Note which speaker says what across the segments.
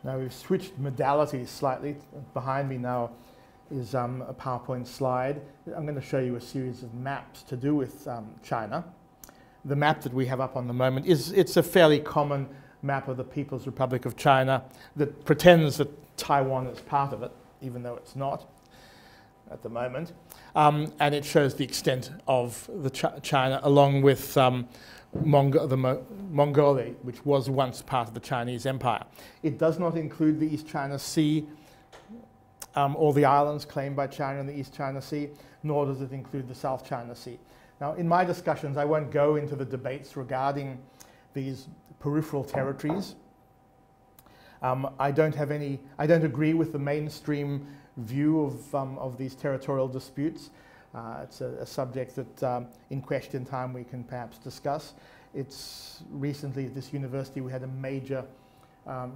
Speaker 1: Now we've switched modalities slightly. Behind me now is a PowerPoint slide. I'm going to show you a series of maps to do with China. The map that we have up on the moment it's a fairly common map of the People's Republic of China that pretends that Taiwan is part of it, even though it's not at the moment. And it shows the extent of the China along with Mongolia, which was once part of the Chinese Empire. It does not include the East China Sea or the islands claimed by China in the East China Sea, nor does it include the South China Sea. Now, in my discussions, I won't go into the debates regarding these peripheral territories. I don't agree with the mainstream view of these territorial disputes. It's a subject that in question time we can perhaps discuss. It's recently at this university we had a major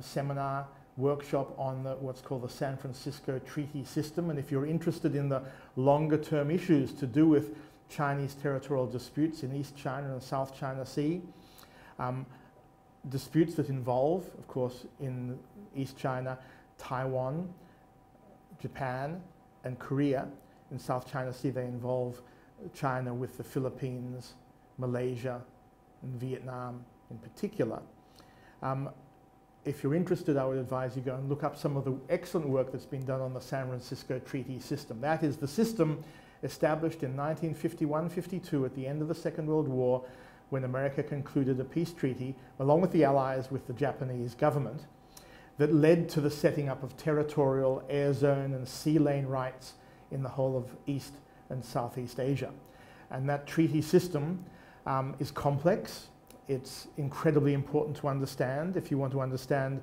Speaker 1: seminar workshop on what's called the San Francisco Treaty System, and if you're interested in the longer term issues to do with Chinese territorial disputes in East China and South China Sea, disputes that involve, of course, in East China, Taiwan, Japan, and Korea. In South China Sea, they involve China with the Philippines, Malaysia, and Vietnam in particular. If you're interested, I would advise you go and look up some of the excellent work that's been done on the San Francisco Treaty System. That is the system established in 1951-52 at the end of the Second World War, when America concluded a peace treaty, along with the Allies, with the Japanese government, that led to the setting up of territorial, air zone, and sea lane rights in the whole of East and Southeast Asia. And that treaty system is complex. It's incredibly important to understand if you want to understand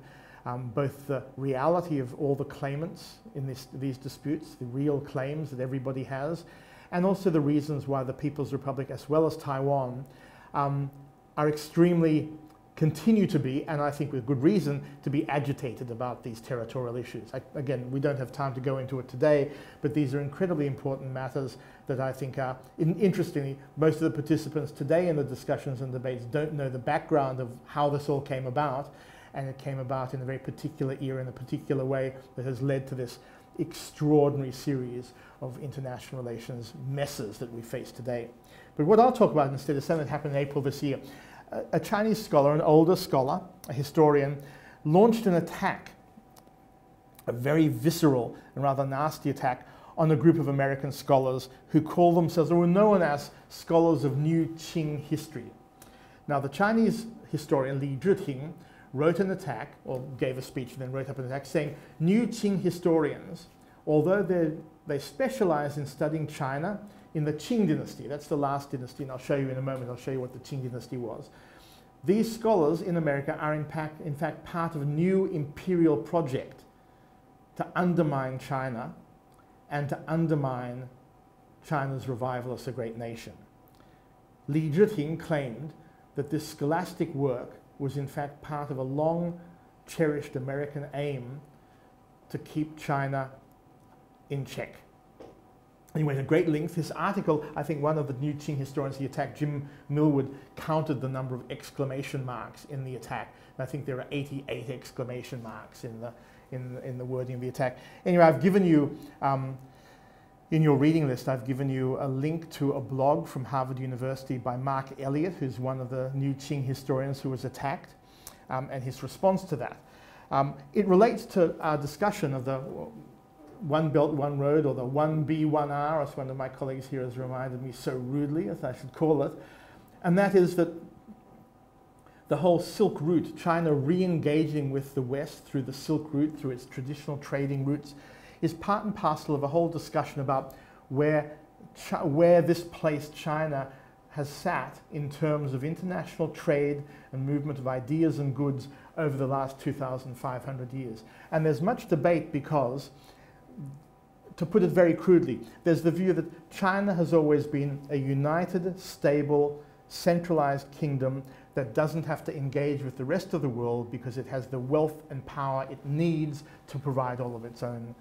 Speaker 1: both the reality of all the claimants in these disputes, the real claims that everybody has, and also the reasons why the People's Republic, as well as Taiwan, are continue to be, and I think with good reason, to be agitated about these territorial issues. Again, we don't have time to go into it today, but these are incredibly important matters that I think are, interestingly, most of the participants today in the discussions and debates don't know the background of how this all came about, and it came about in a very particular era, in a particular way that has led to this extraordinary series of international relations messes that we face today. But what I'll talk about instead is something that happened in April this year. A Chinese scholar, an older scholar, a historian, launched an attack, a very visceral and rather nasty attack, on a group of American scholars who call themselves, or were known as, scholars of New Qing history. Now, the Chinese historian Li Zhiting wrote an attack, or gave a speech and then wrote up an attack, saying New Qing historians, although they specialize in studying China in the Qing dynasty, that's the last dynasty, and I'll show you in a moment, I'll show you what the Qing dynasty was. These scholars in America are in fact part of a new imperial project to undermine China and to undermine China's revival as a great nation. Li Zhiting claimed that this scholastic work was in fact part of a long cherished American aim to keep China in check. And he went to great length. His article, I think one of the New Qing historians he attacked, Jim Millward, counted the number of exclamation marks in the attack. And I think there are 88 exclamation marks in the wording of the attack. Anyway, I've given you, in your reading list, I've given you a link to a blog from Harvard University by Mark Elliott, who's one of the New Qing historians who was attacked, and his response to that. It relates to our discussion of the One Belt, One Road, or the 1B, 1R, as one of my colleagues here has reminded me so rudely, as I should call it. And that is that the whole Silk Route, China re-engaging with the West through the Silk Route, through its traditional trading routes, is part and parcel of a whole discussion about where this place, China, has sat in terms of international trade and movement of ideas and goods over the last 2,500 years. And there's much debate because, to put it very crudely, there's the view that China has always been a united, stable, centralized kingdom that doesn't have to engage with the rest of the world because it has the wealth and power it needs to provide all of its own,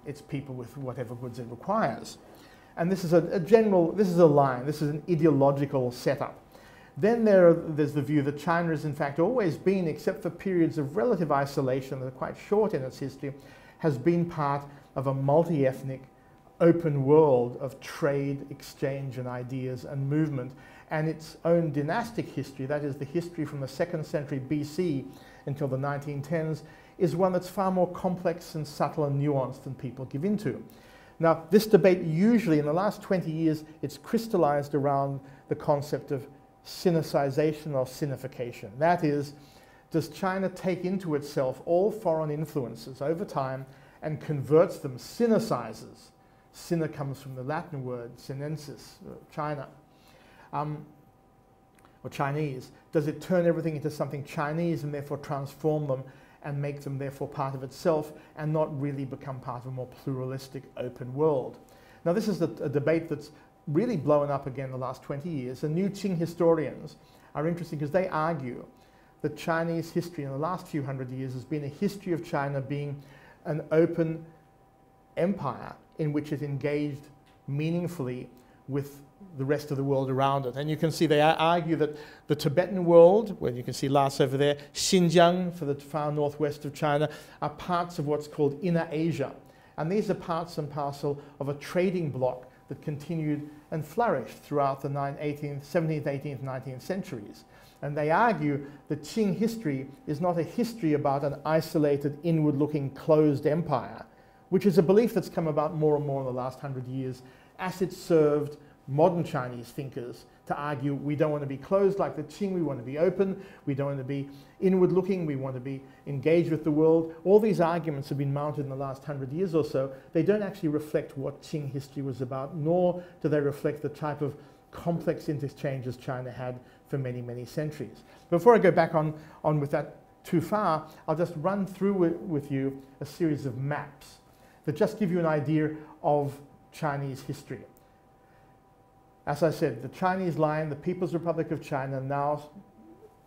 Speaker 1: its people with whatever goods it requires. And this is this is a line, this is an ideological setup Then there's the view that China has in fact always been, except for periods of relative isolation that are quite short in its history, has been part of a multi-ethnic open world of trade, exchange and ideas and movement, and its own dynastic history, that is the history from the 2nd century BC until the 1910s, is one that's far more complex and subtle and nuanced than people give into. Now, this debate usually, in the last 20 years, it's crystallized around the concept of Sinicization or Sinification. That is, does China take into itself all foreign influences over time and converts them, Sinicizes? Sina comes from the Latin word sinensis, China, or Chinese. Does it turn everything into something Chinese and therefore transform them and make them therefore part of itself and not really become part of a more pluralistic, open world? Now, this is a debate that's really blown up again the last 20 years. The new Qing historians are interesting because they argue that Chinese history in the last few hundred years has been a history of China being an open empire in which it engaged meaningfully with the rest of the world around it. And you can see they argue that the Tibetan world, where you can see Lhasa over there, Xinjiang for the far northwest of China, are parts of what's called Inner Asia. And these are parts and parcel of a trading bloc that continued and flourished throughout the 17th, 18th, 19th centuries. And they argue that Qing history is not a history about an isolated, inward-looking, closed empire, which is a belief that's come about more and more in the last 100 years as it served modern Chinese thinkers to argue we don't want to be closed like the Qing, we want to be open, we don't want to be inward-looking, we want to be engaged with the world. All these arguments have been mounted in the last 100 years or so. They don't actually reflect what Qing history was about, nor do they reflect the type of complex interchanges China had for many, many centuries. Before I go back on with that too far, I'll just run through with you a series of maps that just give you an idea of Chinese history. As I said, the Chinese line, the People's Republic of China, now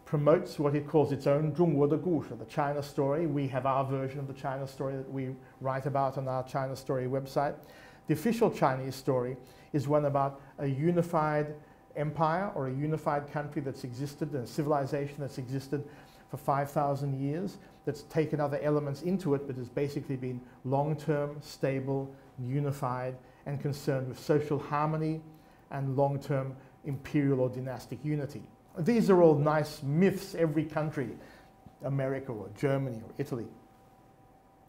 Speaker 1: promotes what it calls its own 中国的故事, the China story. We have our version of the China story that we write about on our China story website. The official Chinese story is one about a unified empire or a unified country that's existed, a civilization that's existed for 5,000 years, that's taken other elements into it, but has basically been long-term, stable, unified, and concerned with social harmony and long-term imperial or dynastic unity. These are all nice myths. Every country, America or Germany or Italy,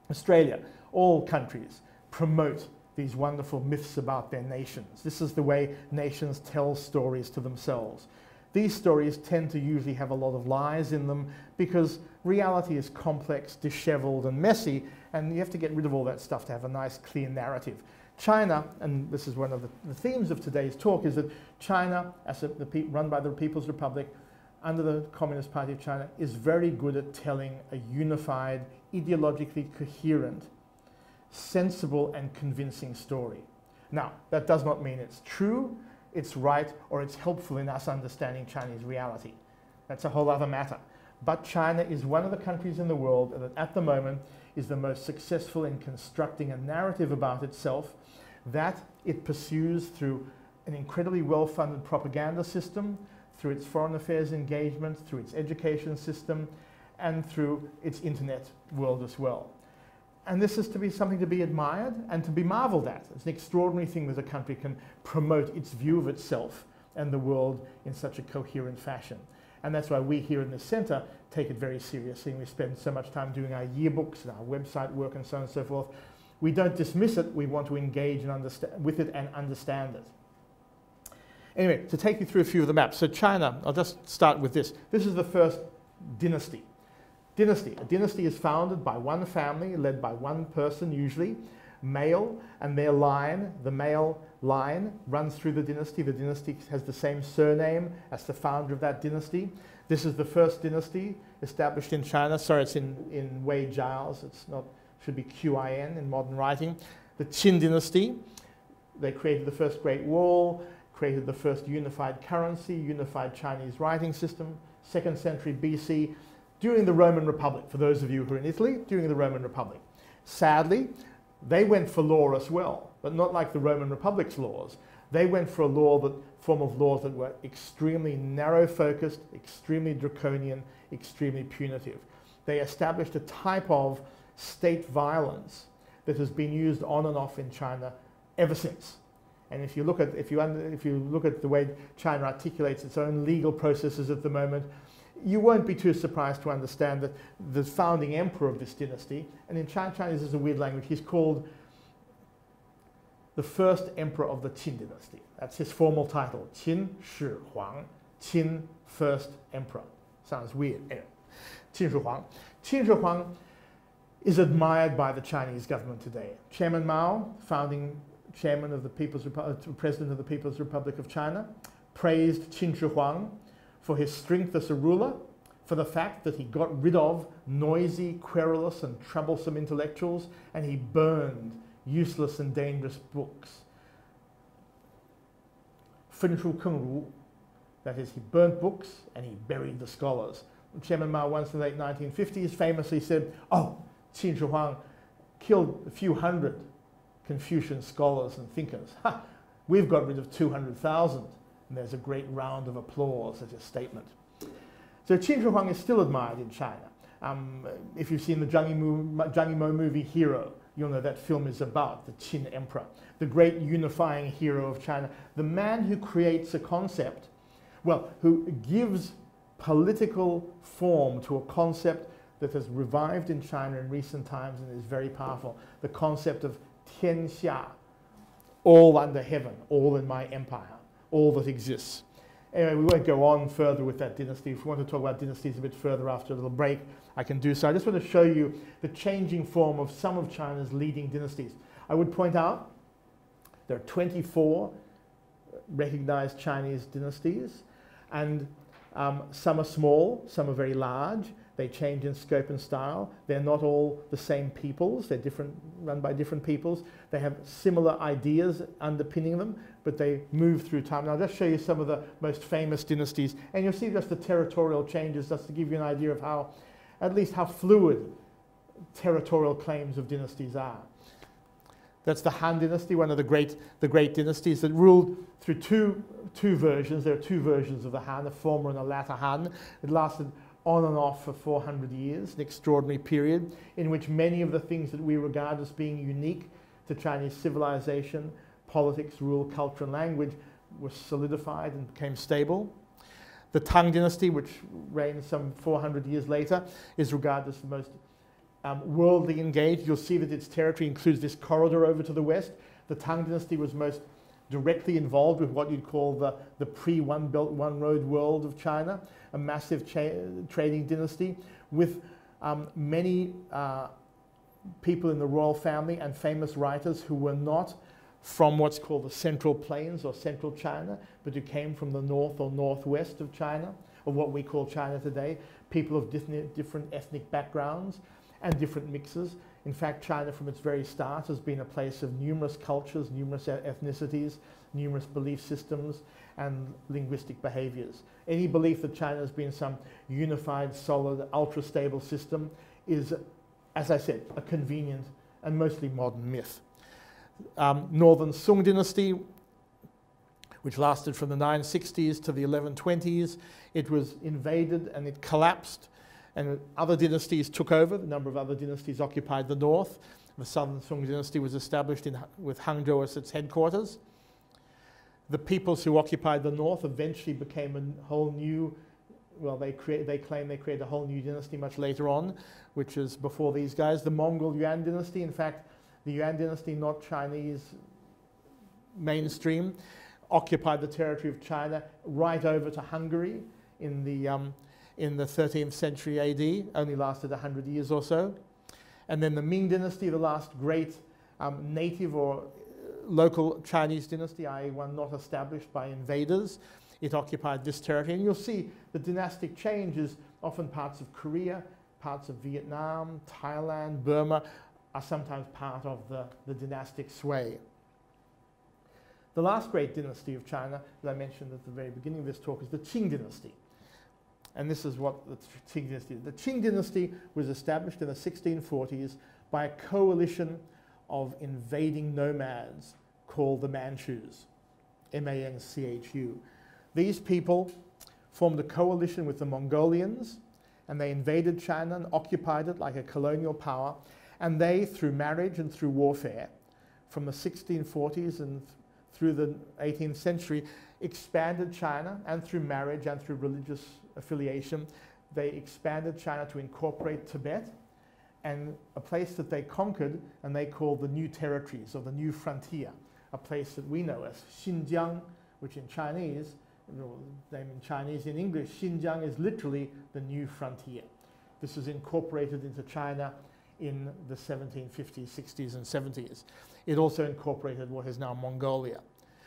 Speaker 1: Australia, all countries promote these wonderful myths about their nations. This is the way nations tell stories to themselves. These stories tend to usually have a lot of lies in them because reality is complex, disheveled, and messy, and you have to get rid of all that stuff to have a nice, clear narrative. China, and this is one of the themes of today's talk, is that China, as run by the People's Republic, under the Communist Party of China, is very good at telling a unified, ideologically coherent, sensible and convincing story. Now, that does not mean it's true, it's right, or it's helpful in us understanding Chinese reality. That's a whole other matter. But China is one of the countries in the world that at the moment is the most successful in constructing a narrative about itself that it pursues through an incredibly well-funded propaganda system, through its foreign affairs engagement, through its education system, and through its internet world as well. And this is to be something to be admired and to be marveled at. It's an extraordinary thing that a country can promote its view of itself and the world in such a coherent fashion. And that's why we here in the center take it very seriously, and we spend so much time doing our yearbooks and our website work and so on and so forth. We don't dismiss it, we want to engage and understand with it and understand it. Anyway, to take you through a few of the maps. So China, I'll just start with this. This is the first dynasty. A dynasty is founded by one family, led by one person usually, male, and their line, the male line, runs through the dynasty. The dynasty has the same surname as the founder of that dynasty. This is the first dynasty established in China. Sorry, it's in Wei Giles. It's not, should be QIN in modern writing. The Qin dynasty, they created the first Great Wall, created the first unified currency, unified Chinese writing system, 2nd century BC, during the Roman Republic, for those of you who are in Italy, during the Roman Republic. Sadly, they went for law as well. but not like the Roman Republic's laws. They went for a form of laws that were extremely narrow-focused, extremely draconian, extremely punitive. They established a type of state violence that has been used on and off in China ever since. And if you look at the way China articulates its own legal processes at the moment, you won't be too surprised to understand that the founding emperor of this dynasty, and in Chinese is a weird language, he's called the first emperor of the Qin dynasty. That's his formal title, Qin Shi Huang, Qin first emperor. Sounds weird. Anyway, Qin Shi Huang. Qin Shi Huang is admired by the Chinese government today. Chairman Mao, founding chairman of the President of the People's Republic of China, praised Qin Shi Huang for his strength as a ruler, for the fact that he got rid of noisy, querulous, and troublesome intellectuals, and he burned useless and dangerous books. 焚书坑儒, that is, he burnt books and he buried the scholars. Chairman Mao once in the late 1950s famously said, oh, Qin Shi Huang killed a few hundred Confucian scholars and thinkers. Ha! We've got rid of 200,000. And there's a great round of applause at his statement. So Qin Shi Huang is still admired in China. If you've seen the Zhang Yimou movie Hero, you'll know that film is about the Qin Emperor, the great unifying hero of China, the man who creates a concept, well, who gives political form to a concept that has revived in China in recent times and is very powerful, the concept of Tianxia, all under heaven, all in my empire, all that exists. Anyway, we won't go on further with that dynasty. If we want to talk about dynasties a bit further after a little break, I can do so. I just want to show you the changing form of some of China's leading dynasties. I would point out there are 24 recognized Chinese dynasties, and some are small, some are very large. They change in scope and style. They're not all the same peoples. They're different, run by different peoples. They have similar ideas underpinning them, but they move through time. And I'll just show you some of the most famous dynasties, and you'll see just the territorial changes, just to give you an idea of how, at least how fluid territorial claims of dynasties are. That's the Han dynasty, one of the great dynasties that ruled through two versions. There are two versions of the Han, a former and a latter Han. It lasted on and off for 400 years, an extraordinary period in which many of the things that we regard as being unique to Chinese civilization, politics, rule, culture, and language were solidified and became stable. The Tang dynasty, which reigned some 400 years later, is regarded as the most worldly engaged. You'll see that its territory includes this corridor over to the west. The Tang dynasty was most directly involved with what you'd call the pre-One Belt, One Road world of China, a massive trading dynasty with many people in the royal family and famous writers who were not from what's called the Central Plains or Central China, but who came from the north or northwest of China, or what we call China today, people of different ethnic backgrounds and different mixes. In fact, China from its very start has been a place of numerous cultures, numerous ethnicities, numerous belief systems and linguistic behaviors. Any belief that China has been some unified, solid, ultra-stable system is, as I said, a convenient and mostly modern myth. Northern Sung dynasty, which lasted from the 960s to the 1120s, it was invaded and it collapsed, and other dynasties took over. A number of other dynasties occupied the north. The Southern Sung dynasty was established with Hangzhou as its headquarters. The peoples who occupied the north eventually became a whole new, well, they claim they created a whole new dynasty much later on, which is before these guys, the Mongol Yuan dynasty. In fact, the Yuan dynasty, not Chinese mainstream, occupied the territory of China right over to Hungary in the 13th century AD, only lasted 100 years or so. And then the Ming dynasty, the last great native or local Chinese dynasty, i.e. one not established by invaders. It occupied this territory. And you'll see the dynastic change is often parts of Korea, parts of Vietnam, Thailand, Burma are sometimes part of the dynastic sway. The last great dynasty of China that I mentioned at the very beginning of this talk is the Qing dynasty. And this is what the Qing dynasty is. The Qing dynasty was established in the 1640s by a coalition of invading nomads called the Manchus, M-A-N-C-H-U. These people formed a coalition with the Mongolians, and they invaded China and occupied it like a colonial power. And they, through marriage and through warfare, from the 1640s and through the 18th century, expanded China, and through marriage and through religious affiliation, they expanded China to incorporate Tibet, and a place that they conquered and they called the New Territories, or the New Frontier, a place that we know as Xinjiang, which in Chinese, name in Chinese, in English, Xinjiang is literally the New Frontier. This was incorporated into China in the 1750s, 60s, and 70s. It also incorporated what is now Mongolia.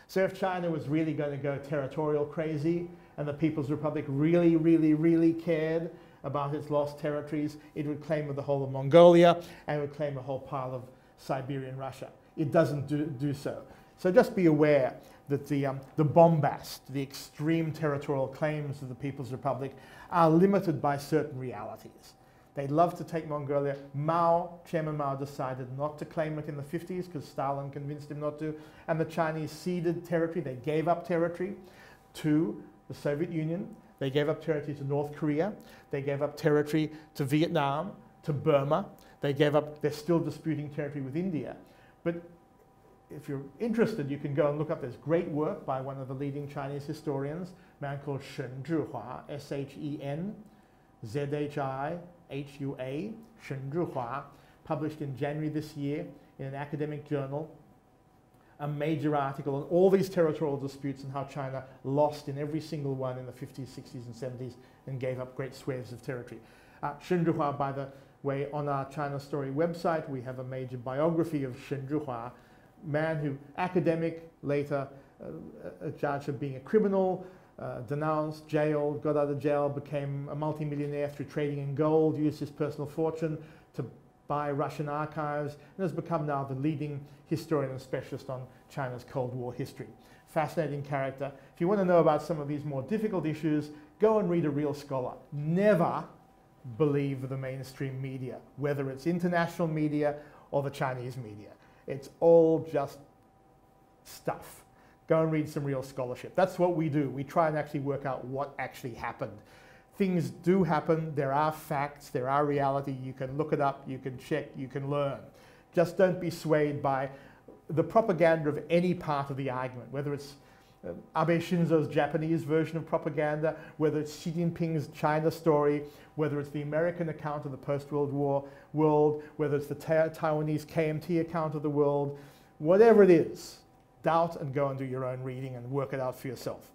Speaker 1: So if China was really going to go territorial crazy, and the People's Republic really, really, really cared about its lost territories, it would claim the whole of Mongolia, and it would claim a whole pile of Siberian Russia. It doesn't do so. So just be aware that the bombast, the extreme territorial claims of the People's Republic are limited by certain realities. They'd love to take Mongolia. Chairman Mao decided not to claim it in the 50s because Stalin convinced him not to. And the Chinese ceded territory. They gave up territory to the Soviet Union. They gave up territory to North Korea. They gave up territory to Vietnam, to Burma. They're still disputing territory with India. But if you're interested, you can go and look up. There's great work by one of the leading Chinese historians, a man called Shen Zhihua, S-H-E-N-Z-H-I-H-U-A, Shen Zhihua, published in January this year in an academic journal, a major article on all these territorial disputes and how China lost in every single one in the 50s, 60s, and 70s and gave up great swathes of territory. Shen Zhihua, by the way, on our China Story website, we have a major biography of Shen Zhihua, man who, academic, later charged of being a criminal, denounced, jailed, got out of jail, became a multimillionaire through trading in gold, used his personal fortune to buy Russian archives, and has become now the leading historian and specialist on China's Cold War history. Fascinating character. If you want to know about some of these more difficult issues, go and read a real scholar. Never believe the mainstream media, whether it's international media or the Chinese media. It's all just stuff. Go and read some real scholarship. That's what we do. We try and actually work out what actually happened. Things do happen. There are facts. There are reality. You can look it up. You can check. You can learn. Just don't be swayed by the propaganda of any part of the argument, whether it's Abe Shinzo's Japanese version of propaganda, whether it's Xi Jinping's China story, whether it's the American account of the post-World War world, whether it's the Taiwanese KMT account of the world, whatever it is, doubt and go and do your own reading and work it out for yourself.